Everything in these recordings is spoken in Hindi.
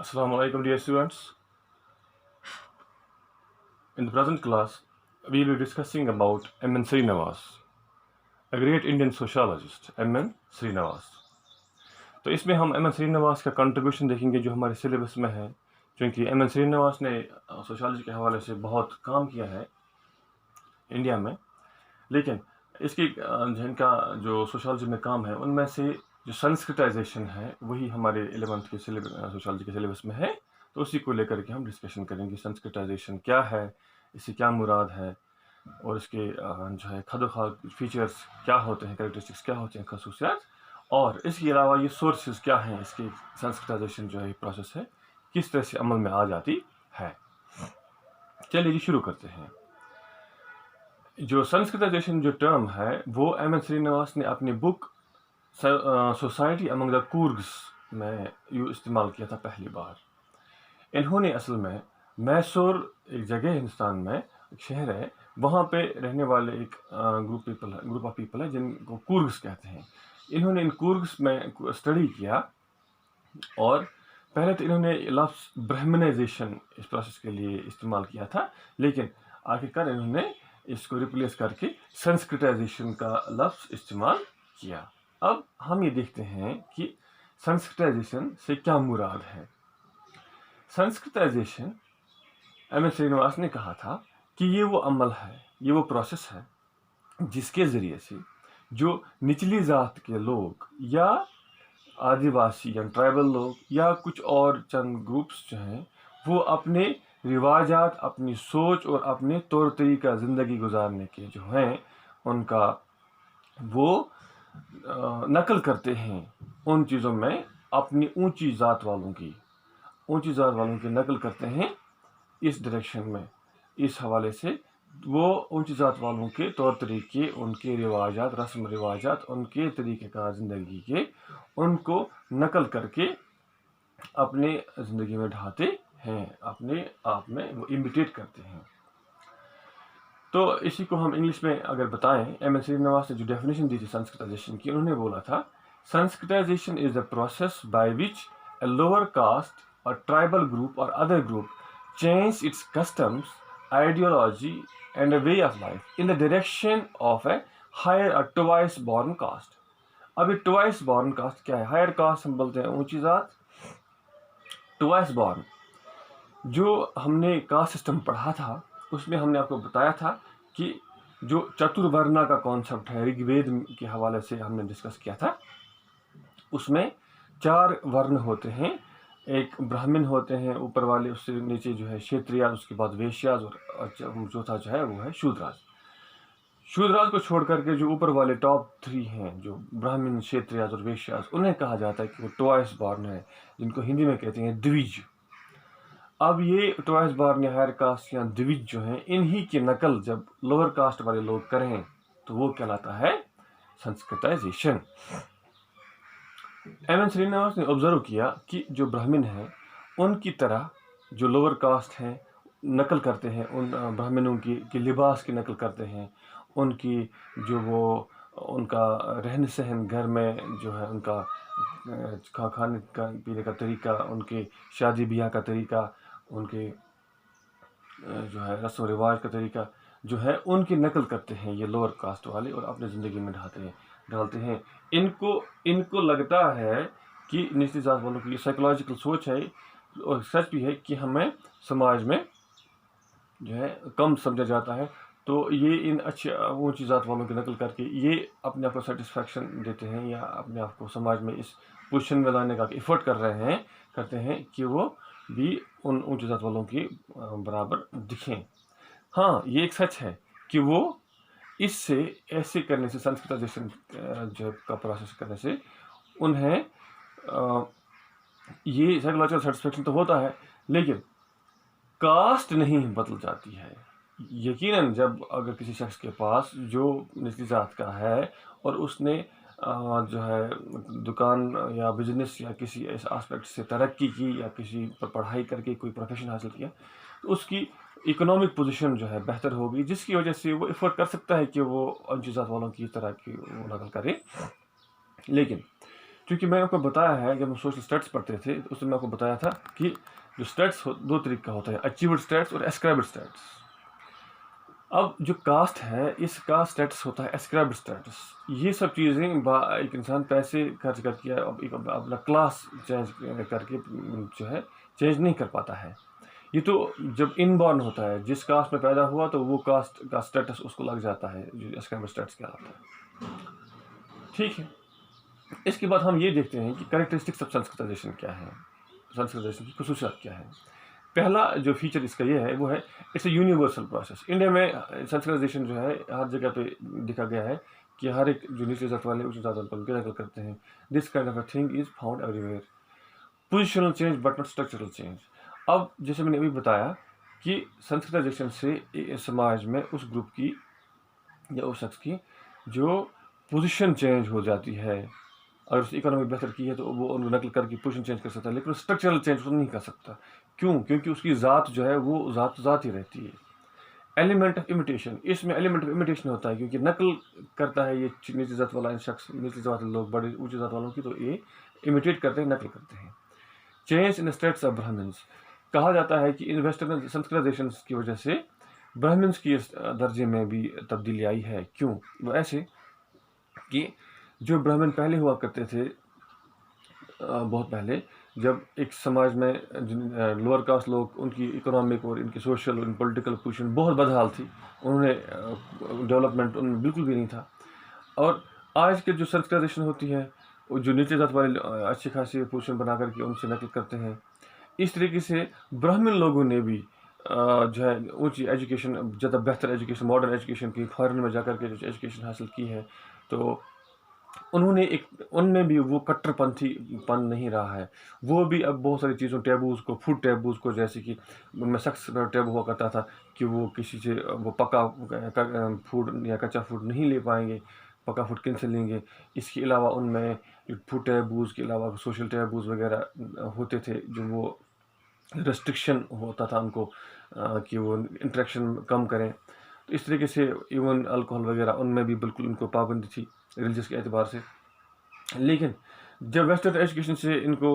Assalamu alaikum, dear students. In the present class, we will be discussing about M.N. Srinivas, a great Indian sociologist, M.N. Srinivas. तो इसमें हम M.N. Srinivas का कंट्रीब्यूशन देखेंगे जो हमारे सिलेबस में है, क्योंकि M.N. Srinivas ने सोशोलॉजी के हवाले से बहुत काम किया है इंडिया में, लेकिन इसकी जिनका जो सोशोलॉजी में काम है उनमें से जो संस्कृताइजेशन है वही हमारे 11th के सोशोलॉजी के सिलेबस में है। तो उसी को लेकर के हम डिस्कशन करेंगे, संस्कृताइजेशन क्या है, इससे क्या मुराद है और इसके जो है खदोखाल फीचर्स क्या होते हैं, कैरेक्टरिस्टिक्स क्या होते हैं, खसूसियात, और इसके अलावा ये सोर्सेज क्या हैं, इसकी संस्कृताइजेशन जो है प्रोसेस है किस तरह से अमल में आ जाती है। चलिए जी शुरू करते हैं। जो संस्कृताइजेशन जो टर्म है वो M.N. श्रीनिवास ने अपनी book society among the Coorgs में इस्तेमाल किया था पहली बार। इन्होंने असल में मैसूर एक जगह हिंदुस्तान में एक शहर है, वहाँ पे रहने वाले एक ग्रुप ऑफ पीपल है जिनको कूर्ग्स कहते हैं। इन्होंने इन कूर्ग्स में स्टडी किया और पहले तो इन्होंने लफ्ज़ ब्राह्मणाइजेशन इस प्रोसेस के लिए इस्तेमाल किया था, लेकिन आखिरकार इन्होंने इसको रिप्लेस करके संस्कृताइजेशन का लफ्ज़ इस्तेमाल किया। अब हम ये देखते हैं कि संस्कृताइजेशन से क्या मुराद है। Sanskritisation M.N. श्रीनिवास ने कहा था कि ये वो अमल है, ये वो प्रोसेस है जिसके ज़रिए से जो निचली जात के लोग या आदिवासी या ट्राइबल लोग या कुछ और चंद ग्रुप्स जो हैं वो अपने रिवाजात, अपनी सोच और अपने तौर तरीका ज़िंदगी गुजारने के जो हैं उनका वो नकल करते हैं उन चीज़ों में, अपनी ऊंची जात वालों की नकल करते हैं इस डायरेक्शन में। इस हवाले से वो ऊंची जात वालों के तौर तरीके, उनके रिवाजात, रस्म रिवाजात, उनके तरीक़ेकार ज़िंदगी के उनको नकल करके अपने ज़िंदगी में ढाते हैं, अपने आप में वो इमिटेट करते हैं। तो इसी को हम इंग्लिश में अगर बताएं, M.N. श्रीनिवास ने जो डेफिनेशन दी थी संस्कृताइजेशन की, उन्होंने बोला था Sanskritisation is the process by which a lower caste or tribal group or other group change its customs, ideology and a way of life in the direction of a higher or twice born caste. अब ये twice born caste क्या है? हायर कास्ट हम बोलते हैं ऊंची जात, twice born जो हमने कास्ट सिस्टम पढ़ा था उसमें हमने आपको बताया था कि जो चतुर्वर्णा का कॉन्सेप्ट है ऋग्वेद के हवाले से हमने डिस्कस किया था, उसमें 4 वर्ण होते हैं। एक ब्राह्मण होते हैं ऊपर वाले, उससे नीचे जो है क्षत्रियाज, उसके बाद वैश्याज और चौथा जो है वो है शूद्राज। शूद्राज को छोड़ करके जो ऊपर वाले टॉप 3 हैं, जो ब्राह्मण, क्षत्रियाज और वैश्याज, उन्हें कहा जाता है कि वो ट्वाइस बॉर्न है, जिनको हिंदी में कहते हैं द्विज। अब ये ट्वाइस बॉर्न या हायर कास्ट या द्विज जो हैं, इन्हीं की नकल जब लोअर कास्ट वाले लोग करें तो वो कहलाता है संस्कृताइजेशन। M.N. श्रीनिवास ने ऑब्जर्व किया कि जो ब्राह्मण हैं उनकी तरह जो लोअर कास्ट हैं नकल करते हैं, उन ब्राह्मणों की लिबास की नकल करते हैं, उनकी जो वो उनका रहन सहन घर में जो है, उनका खाने का पीने का तरीका, उनके शादी ब्याह का तरीका, उनके जो है रस्म रिवाज का तरीका जो है उनकी नकल करते हैं ये लोअर कास्ट वाले और अपनी ज़िंदगी में डालते हैं। इनको लगता है कि निचली जात वालों की साइकोलॉजिकल सोच है और सच भी है कि हमें समाज में जो है कम समझा जाता है, तो ये इन अच्छे ऊंची जात वालों की नकल करके ये अपने आप को सेटिस्फैक्शन देते हैं या अपने आप को समाज में इस पोजीशन में लाने का एफर्ट करते हैं कि वो भी उन ऊंची जात वालों की बराबर दिखें। हाँ, ये एक सच है कि वो इससे ऐसे करने से, संस्कृताइजेशन जो का प्रोसेस करने से उन्हें ये साइकोलॉजिकल सेटिस्फैक्शन तो होता है, लेकिन कास्ट नहीं बदल जाती है। यकीनन जब अगर किसी शख्स के पास जो निचली जात का है और उसने जो है दुकान या बिजनेस या किसी ऐसे आस्पेक्ट से तरक्की की या किसी पर पढ़ाई करके कोई प्रोफेशन हासिल किया, तो उसकी इकोनॉमिक पोजीशन जो है बेहतर होगी, जिसकी वजह से वो एफर्ट कर सकता है कि वो ऊंची जात वालों की तरह की वो नकल करे। लेकिन क्योंकि मैंने आपको बताया है, जब हम सोशल स्टेट्स पढ़ते थे तो उसमें मैं आपको बताया था कि जो स्टेट्स दो तरीके का होता है, अचीव्ड स्टेट्स और एस्क्राइब्ड स्टेट्स। अब जो कास्ट है, इसका स्टेटस होता है एस्क्राइब्ड स्टेटस। ये सब चीज़ें एक इंसान पैसे खर्च करके अपना क्लास चेंज करके जो है चेंज नहीं कर पाता है। ये तो जब इनबॉर्न होता है, जिस कास्ट में पैदा हुआ तो वो कास्ट का स्टेटस उसको लग जाता है, जो एस्क्राइब्ड स्टेटस कहलाता है। ठीक है, इसके बाद हम ये देखते हैं कि कैरेक्टरिस्टिक्स ऑफ संस्कृताइजेशन क्या है, संस्कृताइजेशन की खसूसियात क्या है। पहला जो फीचर इसका ये है वो है it's a universal process. India में संस्कृताइजेशन जो है हर जगह पे देखा गया है कि हर एक जो नीचे जात वाले उच्च जात वाले उनकी नकल करते हैं। This kind of a thing is found everywhere. Positional change but not structural change. अब जैसे मैंने अभी बताया कि संस्कृताइजेशन से समाज में उस ग्रुप की या उस शख्स की जो पोजीशन चेंज हो जाती है, अगर उसकी इकोनॉमी बेहतर की है तो वो उनको नकल करके पोजीशन चेंज कर सकता है, लेकिन स्ट्रक्चरल चेंज वो नहीं कर सकता। क्यों? क्योंकि उसकी ज़ात जो है वो ज़ात ही रहती है। एलिमेंट ऑफ इमिटेशन, इसमें एलिमेंट ऑफ इमिटेशन होता है क्योंकि नकल करता है ये नीचे जात वाला शख्स, नीचे जात वाले लोग बड़े ऊँचे जात वालों की, तो ये इमिटेट करते हैं, नकल करते हैं। Change in status of Brahmans, कहा जाता है कि इन वेस्टर्न संस्कृताइजेशन की वजह से ब्राह्मण्स की दर्जे में भी तब्दीली आई है। क्यों? वो ऐसे कि जो ब्राह्मण पहले हुआ करते थे, बहुत पहले, जब एक समाज में लोअर कास्ट लोग, उनकी इकोनॉमिक और इनकी सोशल और पॉलिटिकल पोजीशन बहुत बदहाल थी, उन्होंने डेवलपमेंट उनमें बिल्कुल भी नहीं था। और आज के जो संस्कृताइजेशन होती है, वो जो नीचे जात वाले अच्छी खासी पोजीशन बना करके उनसे नकल करते हैं। इस तरीके से ब्राह्मण लोगों ने भी जो है ऊंची एजुकेशन, ज़्यादा बेहतर एजुकेशन, मॉडर्न एजुकेशन की, फॉरेन में जाकर के जो एजुकेशन हासिल की है, तो उन्होंने उनमें भी वो कट्टरपंथीपन नहीं रहा है। वो भी अब बहुत सारी चीज़ों, टैबूज़ को, फूड टैबूज़ को, जैसे कि उनमें सख्त टैबू हुआ करता था कि वो किसी से वो पका फूड या कच्चा फूड नहीं ले पाएंगे, पका फूड किन से लेंगे। इसके अलावा उनमें फूड टैबूज़ के अलावा सोशल टैबूज़ वगैरह होते थे, जो वो रेस्ट्रिक्शन होता था उनको कि वो इंटरेक्शन कम करें। तो इस तरीके से इवन अल्कोहल वगैरह उनमें भी बिल्कुल उनको पाबंदी थी रिलीजियस के एतबार से। लेकिन जब वेस्टर्न एजुकेशन से इनको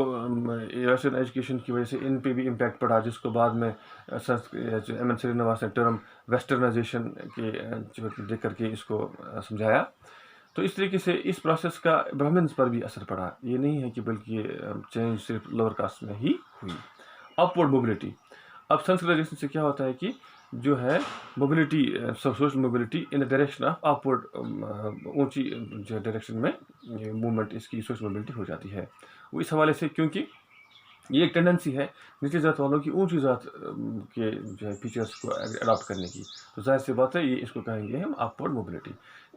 वेस्टर्न एजुकेशन की वजह से इन पे भी इम्पैक्ट पड़ा, जिसको बाद में एम.एन. श्रीनिवास ने टर्म वेस्टर्नाइजेशन के जो दे करके इसको समझाया। तो इस तरीके से इस प्रोसेस का ब्राह्मण्स पर भी असर पड़ा। ये नहीं है कि बल्कि चेंज सिर्फ लोअर कास्ट में ही हुई। अपवर्ड मोबिलिटी, अब संस्कृताइजेशन से क्या होता है कि जो है mobility, social mobility in the direction of upward, ऊंची जो डायरेक्शन में मूवमेंट, इसकी सोशल मोबिलिटी हो जाती है। वो इस हवाले से, क्योंकि ये एक टेंडेंसी है नीचे जात वालों की ऊंची जात के जो है फीचर्स को अडॉप्ट करने की, तो जाहिर सी बात है ये इसको कहेंगे हम upward mobility.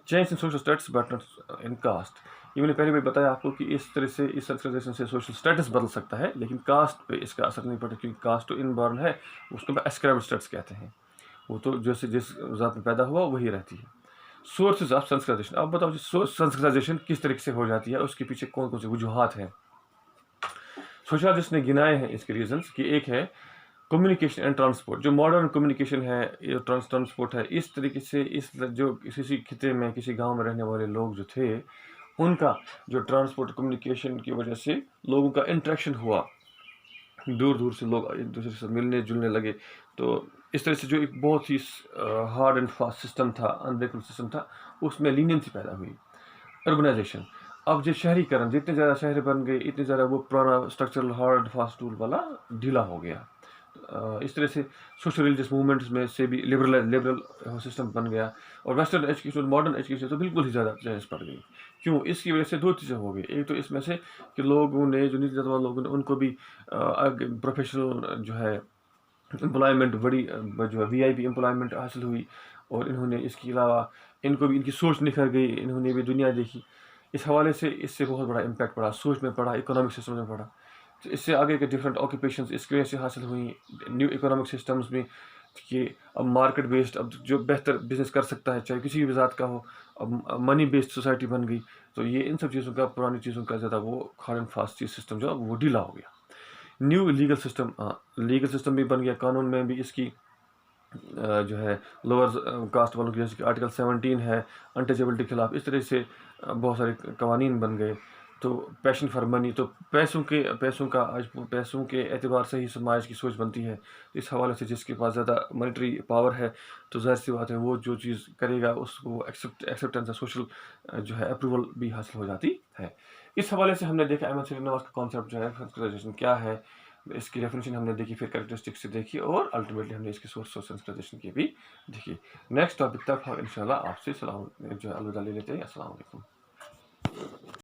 Change in social status but not in caste, ये मैंने पहले भी बताया आपको कि इस तरह से इस संस्कृताइजेशन से सोशल स्टेटस बदल सकता है, लेकिन कास्ट पे इसका असर नहीं पड़ता, क्योंकि कास्ट तो इनबॉर्न है, उसको एस्क्राइब्ड स्टेटस कहते हैं। वो तो जैसे जिस जात में पैदा हुआ वही रहती है। सोर्सेज ऑफ संस्कृताइजेशन, अब बताओ जी संस्कृताइजेशन किस तरीके से हो जाती है, उसके पीछे कौन कौन से वजूहात हैं। सोशियोलॉजिस्ट ने गिनाए हैं इसके रीजंस कि एक है कम्युनिकेशन एंड ट्रांसपोर्ट, जो मॉडर्न कम्युनिकेशन है, ये ट्रांसपोर्ट है। इस तरीके से इस जो किसी खिते में, किसी गांव में रहने वाले लोग जो थे, उनका जो ट्रांसपोर्ट कम्युनिकेशन की वजह से लोगों का इंटरेक्शन हुआ, दूर दूर से लोग एक दूसरे से मिलने जुलने लगे। तो इस तरह से जो एक बहुत ही हार्ड एंड फास्ट सिस्टम था, अनब्रेकेबल सिस्टम था, उसमें लीनियंसी पैदा हुई। अर्बनाइजेशन, अब जो शहरीकरण, जितने ज़्यादा शहर बन गए, इतने ज़्यादा वो पुराना स्ट्रक्चरल हार्ड फास्ट टूल वाला ढीला हो गया। इस तरह से सोशल रिलीजियस मूवमेंट्स में से भी लिबरल सिस्टम बन गया। और वेस्टर्न एजुकेशन, मॉडर्न एजुकेशन तो बिल्कुल ही ज़्यादा चेंज पड़ गई। क्यों? इसकी वजह से दो चीज़ें हो गई। एक तो इसमें से कि लोगों ने, जो नीचे जात वाले लोगों ने, उनको भी प्रोफेशनल जो है एम्प्लॉयमेंट, बड़ी जो है VIP एम्प्लॉयमेंट हासिल हुई, और इन्होंने इसके अलावा इनको भी इनकी सोच निखर गई, इन्होंने भी दुनिया देखी। इस हवाले से इससे बहुत बड़ा इम्पैक्ट पड़ा, सोच में पड़ा, इकोनॉमिक सिस्टम में पड़ा। तो इससे आगे के डिफरेंट ऑक्यूपेशंस इसकी वजह से हासिल हुई, न्यू इकोनॉमिक सिस्टम्स में, कि अब मार्केट बेस्ड, अब जो बेहतर बिजनेस कर सकता है चाहे किसी भी ज़ात का हो, अब मनी बेस्ड सोसाइटी बन गई। तो ये इन सब चीज़ों का, पुरानी चीज़ों का ज़्यादा वो हार्ड एंड फास्ट चीज सिस्टम जो वो ढीला हो गया। New legal system, legal system भी बन गया, कानून में भी इसकी जो है लोअर कास्ट वालों की, जैसे कि आर्टिकल 17 है अनटचेबिलिटी के खिलाफ, इस तरह से बहुत सारे कवानीन बन गए। तो पैशन फॉर मनी, तो पैसों के एतबार से ही समाज की सोच बनती है। इस हवाले से जिसके पास ज़्यादा मॉनेटरी पावर है तो ज़ाहिर सी बात है वो जो चीज़ करेगा उसको एक्सेप्टेंस सोशल जो है अप्रूवल भी हासिल हो जाती है। इस हवाले से हमने देखा एम एस श्रीनिवास का कॉन्सेप्ट जो है सेंसिटाइजेशन क्या है, इसकी डेफिनेशन हमने देखी, फिर कैरेक्टरिस्टिक्स से देखी और अल्टीमेटली हमने इसकी सोर्स ऑफ सेंसिटाइजेशन की भी देखी। नेक्स्ट टॉपिक तक हम इंशाल्लाह आपसे सलाम जो है अलविदा ले लेते हैं। अस्सलाम वालेकुम।